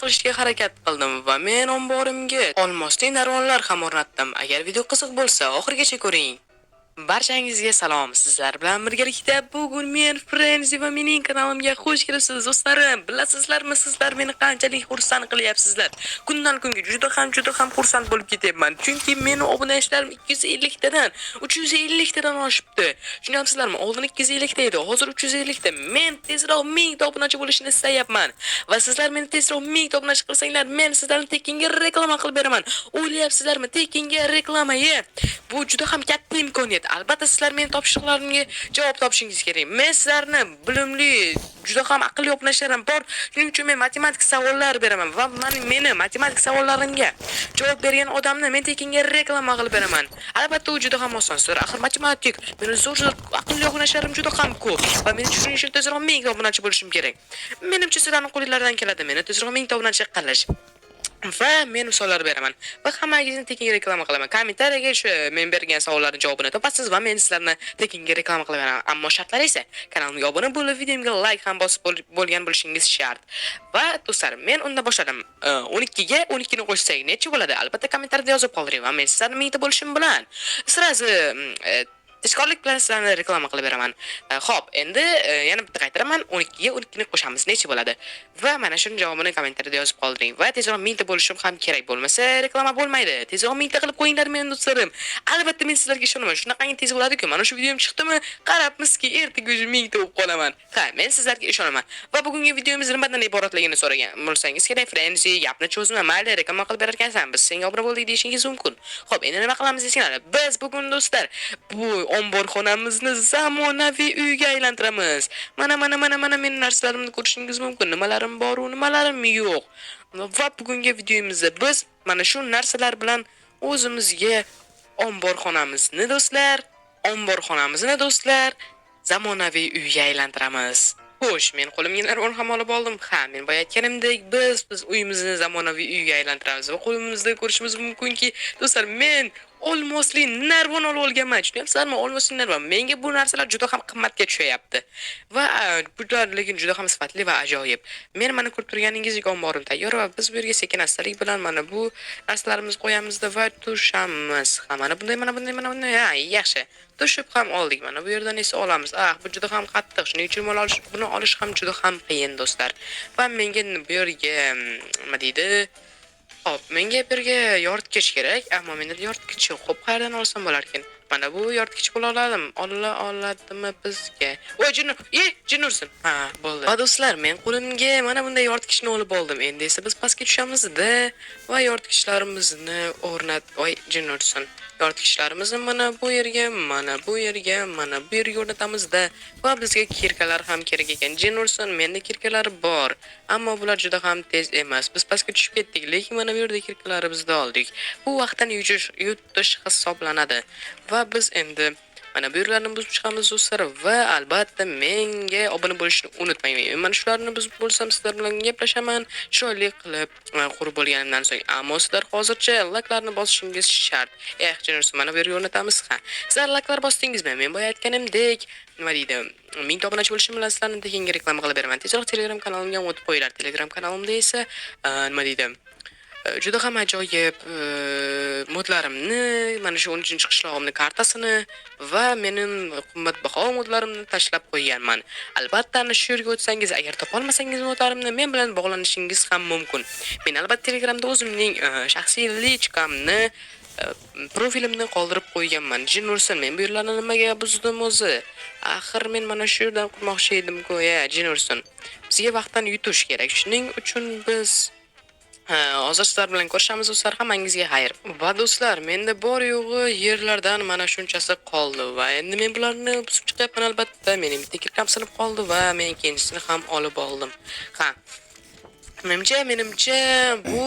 qilishga harakat qildim va men omborimga olmosli narvonlar ham o'rnatdim. Agar video qiziq bo'lsa, oxirigacha ko'ring. Barchangizga salom. Sizlar bilan birgalikda bugun men Frenzy va mening kanalimga xush kelibsiz do'stlarim. Bilasizlarmi, sizlar meni qanchalik xursand qilyapsizlar? Kundan kunga juda ham xursand bo'lib ketyapman. Chunki meni obunachalarim 250 tadan 350 tadan oshibdi. Tushunyapsizlarmi? Oldin 250 ta edi, hozir 350 ta. Men tezroq 1000 ta obunachi bo'lishni istayapman. Va sizlar meni tezroq 1000 ta obunachi qilsanglar, men sizlarni tekinga reklama qilib beraman. O'ylayapsizlarmi, tekinga reklama? Bu juda ham katta imkoniyat. Albatta sizlar meni topshiriqlarimga javob topishingiz kerak. Men sizlarni bilimli, juda ham aqlli obunachalarim bor. Shuning uchun men matematik savollar beraman va meni matematik savollarimga javob bergan odamni men tekinga reklama qilib beraman. Albatta u juda ham oson. Sizlar axir matematik, meni zo'r aqlli obunachalarim juda ham ko'p va men shuning uchun tezroq 1000 ta obunachi bo'lishim kerak. Menimcha sizlarning qo'lingizdan keladi meni tezroq 1000 ta obunachi qilish. Va men misollar beraman va hammangizni tekinga reklama qilaman. Kommentariyaga shu men bergan savollarning javobini topasiz va men sizlarni tekinga reklama qilib beraman. Ammo shartlar esa kanalimga obuna bo'lib, videomga like ham bosib bo'lgan bo'lishingiz shart. Va do'stlar, men unda boshladim. 12 ga 12 ni qo'shsak necha bo'ladi? Albatta kommentariyada yozib qoldiring va men sizlarni 1000 ta bo'lishim bilan sirazi tezkorlik bilan sizlarni reklama qilib beraman. Xo'p, endi yana bitta qaytaraman. 12 ga 12 ni qo'shamiz necha bo'ladi? Va mana shuni javobini kommentariyada yozib qoldiring. Va tezroq 1000 ta bo'lishim ham kerak, bo'lmasa reklama bo'lmaydi. Tezroq 1000 ta qilib qo'yinglar meni do'stlarim. Albatta men sizlarga ishonaman. Shunaqangi tez bo'ladi-ku. Mana shu videom chiqdimi, qarabmizki, ertaga 1000 ta bo'lib qolaman. Ha, men sizlarga ishonaman. Va bugungi videomiz nimadan iboratligini so'ragan bo'lsangiz kerak, Frenzy, gapni cho'zma, mayli, reklama qilib berar ekansan, biz senga obuna bo'ldik deyishingiz mumkin. Xo'p, endi nima qilamiz desanglar, biz bugun do'stlar, bu omborxonamizni zamonaviy uyga aylantiramiz. Mana meni narsalarimni ko'rishingiz mumkin. Nimalarim bor u, nimalarim yo'q. Va bugungi videomizda biz mana shu narsalar bilan o'zimizga omborxonamizni do'stlar, zamonaviy uyga aylantiramiz. Xo'sh, men qo'limga narvon ham olib oldim. Ha, men boya aytganimdek, biz uyimizni zamonaviy uyga aylantiramiz va qo'limizda ko'rishimiz mumkinki, do'stlar, men olmosli narvon olib olganman. Tushunyapsizlarmi? Olmosli narvon. Menga bu narsalar juda ham qimmatga tushyapti. Va bular lekin juda ham sifatli va ajoyib. Men mana ko'rib turganingizdek omborim tayyor va biz bu yerga sekin-astalik bilan mana bu narsalarimizni qo'yamizda va tushamiz. Ha, mana bunday. Ha, yaxshi. Tushib ham oldik. Mana bu yerdan esa olamiz. Bu juda ham qattiq. Shuning uchun buni olish ham juda ham qiyin do'stlar. Va menga bu yerga nima deydi? Hop, menga birga yoritgich kerak, ammo menda yoritgich yo'q. Xo'p, qayerdan olsam bo'lar ekan? Mana bu yoritgich bo'la oladim. Oladimi bizga? Voy, jin ursin. Ha, bo'ldi. Va do'stlar, men qo'limga mana bunday yoritgichni olib oldim. Endi esa biz pastga tushamiz-da va yoritgichlarimizni voy, jin ursin. Yoritgichlarimizni mana bu yerga o'rnatamiz-da va bizga kirkalar ham kerak ekan. Jin ursin, menda kirkalar bor, ammo bular juda ham tez emas. Biz pastga tushib ketdik, lekin mana bu yerda kirkalarimizni oldik. Bu vaqtdan yutish hisoblanadi. Va biz endi mana bu yerlarni buzib chiqamiz do'stlar va albatta menga obuna bo'lishni unutmang. Mana shularni buzib bo'lsam sizlar bilan gaplashaman, chiroyli qilib qurib bo'lganimdan so'ng. Ammo sizlar hozircha laklarni bosishingiz shart. Jino'rsiz, mana bu yerga o'rnatamiz. Ha, sizlar laklar bosdingizmi? Men boya aytganimdek, nima deydi? 1000 ta obunachi bo'lishim bilan sizlarni tekinga reklama qilib beraman. Tezroq Telegram kanalimga o'tib qo'yinglar. Telegram kanalimda esa nima deydi? Juda ham ajoyib modlarimni, mana shu 13-qishlog'imni kartasini va mening qimmatbaho modlarimni tashlab qo'yganman. Albatta, ana shu yerga o'tsangiz, agar topa olmasangiz modlarimni, men bilan bog'lanishingiz ham mumkin. Men albatta Telegramda o'zimning shaxsiy lichkamni profilimni qoldirib qo'yganman. Jin ursin, men bu yerlarni nimaga buzdim o'zi? Axir men mana shu yerdan qurmoqchi edim-ku, jin ursin. Bizga vaqtdan yutish kerak. Shuning uchun biz hozir sizlar bilan ko'rishamiz do'stlar, hammangizga xayr. Va do'stlar, menda bor yo'g'i yerlardan mana shunchasi qoldi va endi men bularni buzib chiqyapman albatta. Mening bitta kirkam sinib qoldi va men ikkinchisini ham olib oldim. Ha. Menimcha bu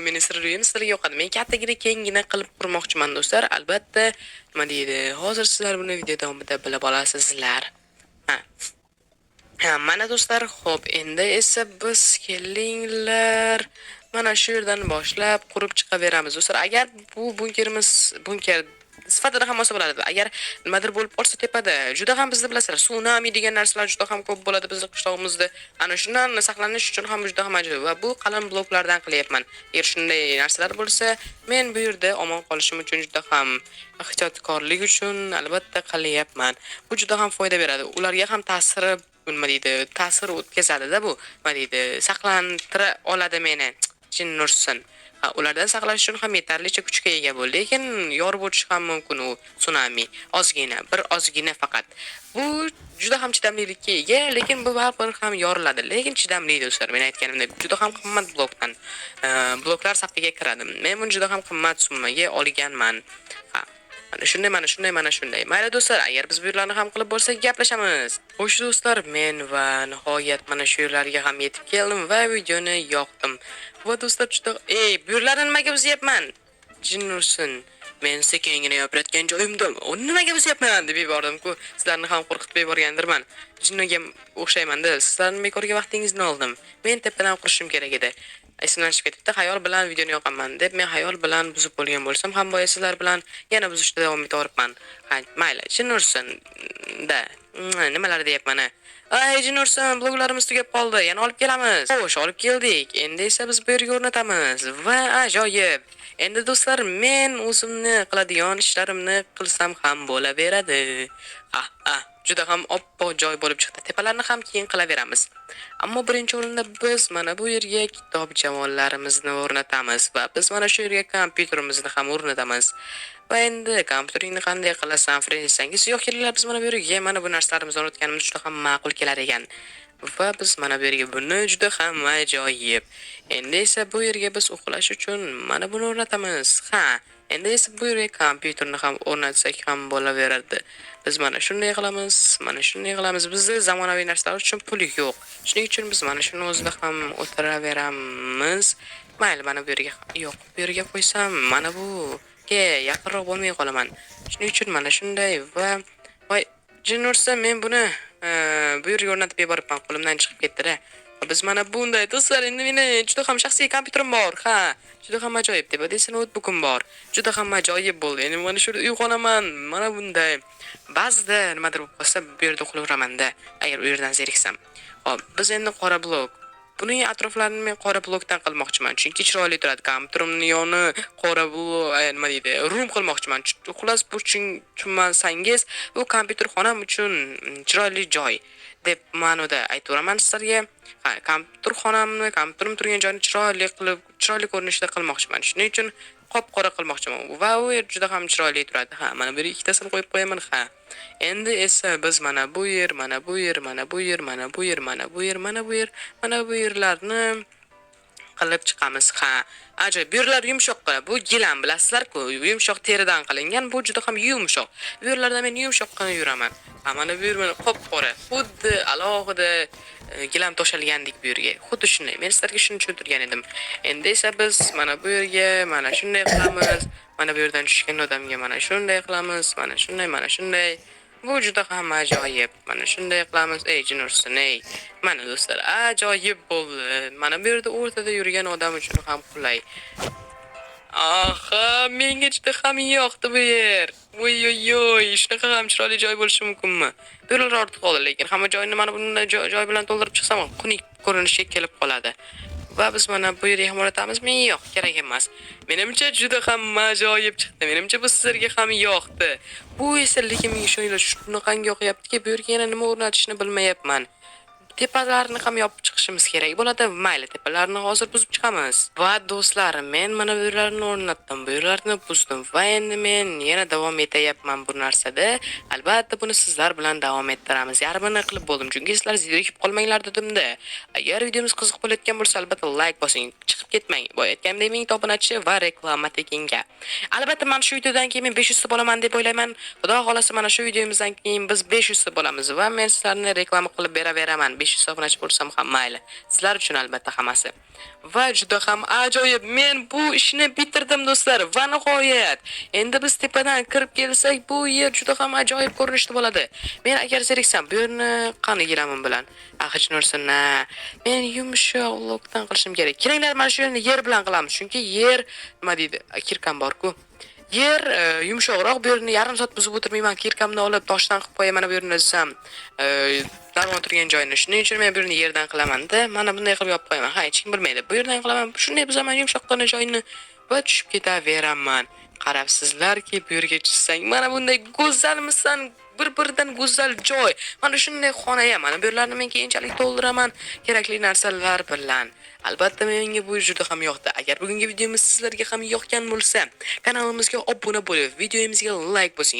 meni sizlarga yoqadi. Men kattagina kengina qilib qurmoqchiman do'stlar. Albatta, nima deydi? Hozir sizlar buni video davomida bilib olasizlar. Ha. Mana do'stlar, xo'p, endi esa biz kelinglar. Mana shu yerdan boshlab qurib chiqaveramiz do'stlar. Agar bu bunker sifatida ham olsa bo'ladi. Agar nimadir bo'lib qolsa tepada, juda ham bizni bilasizlar, sunami degan narsalar juda ham ko'p bo'ladi bizning qishlog'imizda. Ana shundan saqlanish uchun ham juda ham ajoyib va bu qalin bloklardan qilyapman. Agar shunday narsalar bo'lsa, men bu yerda omon qolishim uchun juda ham ehtiyotkorlik uchun albatta qilyapman. Bu juda ham foyda beradi. Ularga ham ta'sir o'tkazadi-da bu. Nima deydi? Saqlantira oladi meni. Jin nursin. Ulardan saqlash uchun ham yetarlicha kuchga ega bo'l, lekin yorib o'tishi ham mumkin u tsunami. Ozgina faqat. Bu juda ham chidamlilikka ega, lekin bu baribir ham yoriladi. Lekin chidamli do'stlar, men aytganimdek, juda ham qimmat bloklar safiga kiradi. Men buni juda ham qimmat summaga olganman. Mana shunday. Mayli do'stlar, agar biz bu yerlarni ham qilib bo'lsak, gaplashamiz. Xo'sh do'stlar, men va nihoyat mana shu yerlarga ham yetib keldim va videoni yoqdim. Va do'stlar, bu yerlarni nimaga buzyapman? Jin ursin. Men sekingina yopayotgan joyimda uni nimaga buzyapman deb yubordim-ku. Sizlarni ham qo'rqitib yuborgandirman. Jinniga o'xshayman-da. Sizlarning bekorga vaqtingizni oldim. Men tepadan qurishim kerak edi. Esimdan chiqib ketibdi. Xayol bilan videoni yoqaman deb men xayol bilan buzib bo'lgan bo'lsam ham boya sizlar bilan yana buzishda davom etaveribman. Mayli, jin ursin da. Nimalar deyapman? Ay, jin ursin, bloglarimiz tugab qoldi. Yana olib kelamiz. Xo'sh, olib keldik. Endi esa biz bu yerga o'rnatamiz va ajoyib. Endi do'stlar, men o'zimni qiladigan ishlarimni qilsam ham bo'laveradi. Juda ham oppoq joy bo'lib chiqdi. Tepalarni ham keyin qilaveramiz. Ammo birinchi o'rinda biz mana bu yerga kitob javonlarimizni o'rnatamiz va biz mana shu yerga kompyuterimizni ham o'rnatamiz. Va endi kompyuteringni qanday qilasan, desangiz, yo'q, kelinglar, biz mana bu yerga mana bu narsalarimizni o'rnatganimiz juda ham ma'qul kelar ekan. Va biz mana bu yerga buni juda ham ajoyib. Endi esa bu yerga biz uxlash uchun mana buni o'rnatamiz. Endi esa bu yerga kompyuterni ham o'rnatsak ham bo'laveradi. Biz mana shunday qilamiz. Bizda zamonaviy narsalar uchun pul yo'q. Shuning uchun biz mana shuni o'zida ham o'tiraveramiz. Mayli, mana bu yerga qo'ysam, mana bu yaqinroq bo'lmay qolaman. Shuning uchun mana shunday va voy, jin ursa, men buni bu yerga o'rnatib yuboribman, qo'limdan chiqib ketdi-da. Biz mana bunday do'stlar, endi meni juda ham shaxsiy kompyuterim bor. Juda ham ajoyib deb deysan, notebookim bor. Juda ham ajoyib bo'ldi. Endi mana shu uyg'onaman, mana bunday. Ba'zida nimadir bo'lib qolsa, bu yerda uxlayveraman-da, agar u yerdan zeriksam. Xo'p, biz endi qora blok. Buning atroflarini men qora blokdan qilmoqchiman, chunki chiroyli turadi. Kompyuterimni yoni qora blok, rum qilmoqchiman. Xullas, bu tushunmasangiz, bu kompyuter xonam uchun chiroyli joy deb ma'noda aytiraman sizlarga. Kompyuterim turgan joyni chiroyli ko'rinishda qilmoqchiman. Shuning uchun qop-qora qilmoqchiman va u yer juda ham chiroyli turadi. Mana bu ikkitasini qo'yib qo'yaman. Endi esa biz mana bu yerlarni qilib chiqamiz. Ajoyib. Bu yerlar yumshoq, bu gilam bilasizlar-ku, yumshoq teridan qilingan, bu juda ham yumshoq. Bu yerlarda men yumshoqqina yuraman. Mana bu yer qop-qora, xuddi alohida gilam to'shalgandek bu yerga. Xuddi shunday. Men sizlarga shuni tushuntirgan edim. Endi esa biz mana bu yerga mana shunday qilamiz. Mana bu yerdan tushgan odamga mana shunday qilamiz, mana shunday. Bu juda ham ajoyib. Mana shunday qilamiz. Jin ursin, Mana do'stlar, ajoyib bo'ldi. Mana bu yerda o'rtada yurgan odam uchun ham qulay. Menga juda ham yoqdi bu yer. Voy, shunaqa ham chiroyli joy bo'lishi mumkinmi? Bu yerlar ortiq qoldi, lekin hamma joyni mana bunday joy bilan to'ldirib chiqsam, xunuk ko'rinishga kelib qoladi. Va biz mana bu yerga ham o'rnatamiz. Men yo'q, kerak emas. Menimcha juda ham ajoyib chiqdi. Menimcha bu sizlarga ham yoqdi. Bu esa lekin menga shunaqangi yoqyaptiki, bu yerga yana nima o'rnatishni bilmayapman. Tepalarni ham yopib chiqishimiz kerak bo'ladi. Mayli, tepalarni hozir buzib chiqamiz. Va do'stlar, men mana bu yerlarni o'rnatdim, bu yerlarni buzdim va endi men yana davom etayapman bu narsada. Albatta buni sizlar bilan davom ettiramiz. Yarmini qilib bo'ldim, chunki sizlar zerikib qolmanglar dedim-da. Agar videomiz qiziq bo'layotgan bo'lsa, albatta like bosing, chiqib ketmang. Boya aytganimdek, 1000 ta obunachi va reklama tekinga. Albatta mana shu videodan keyin men 500 ta bo'laman deb o'ylayman. Xudo xolasa mana shu videomizdan keyin biz 500 ta bo'lamiz va men sizlarni reklama qilib beraveraman. 500 obunachi bo'lsam ham mayli. Sizlar uchun albatta hammasi. Va juda ham ajoyib. Men bu ishni bitirdim do'stlar. Va nihoyat. Endi biz tepadan kirib kelsak, bu yer juda ham ajoyib ko'rinishda bo'ladi. Men agar zeriksam, bu yerni qani gilamim bilan. Jin ursin. Men yumshoq blokdan qilishim kerak. Kelinglar, mana shu yerni yer bilan qilamiz. Chunki yer nima deydi? Kirkam bor-ku. Yer yumshoqroq, bu yerni yarim soat buzib o'tirmayman, kirkamni olib toshdan qilib qo'yaman, mana bu yerni desam, darvon turgan joyini. Shuning uchun men bu yerni yerdan qilaman-da, mana bunday qilib yopib qo'yaman. Ha, hech kim bilmaydi. Bu yerdan qilaman, shunday buzaman yumshoqqina joyini va tushib ketaveraman. Qarabsizlarki, bu yerga tushsang, mana bunday go'zalmisan, bir-biridan go'zal joy. Mana shunday xona ham, mana bu yerlarni men keyinchalik to'ldiraman kerakli narsalar bilan. Albatta menga bu juda ham yoqdi. Agar bugungi videomiz sizlarga ham yoqgan bo'lsa, kanalimizga obuna bo'lib, videomizga like bosing.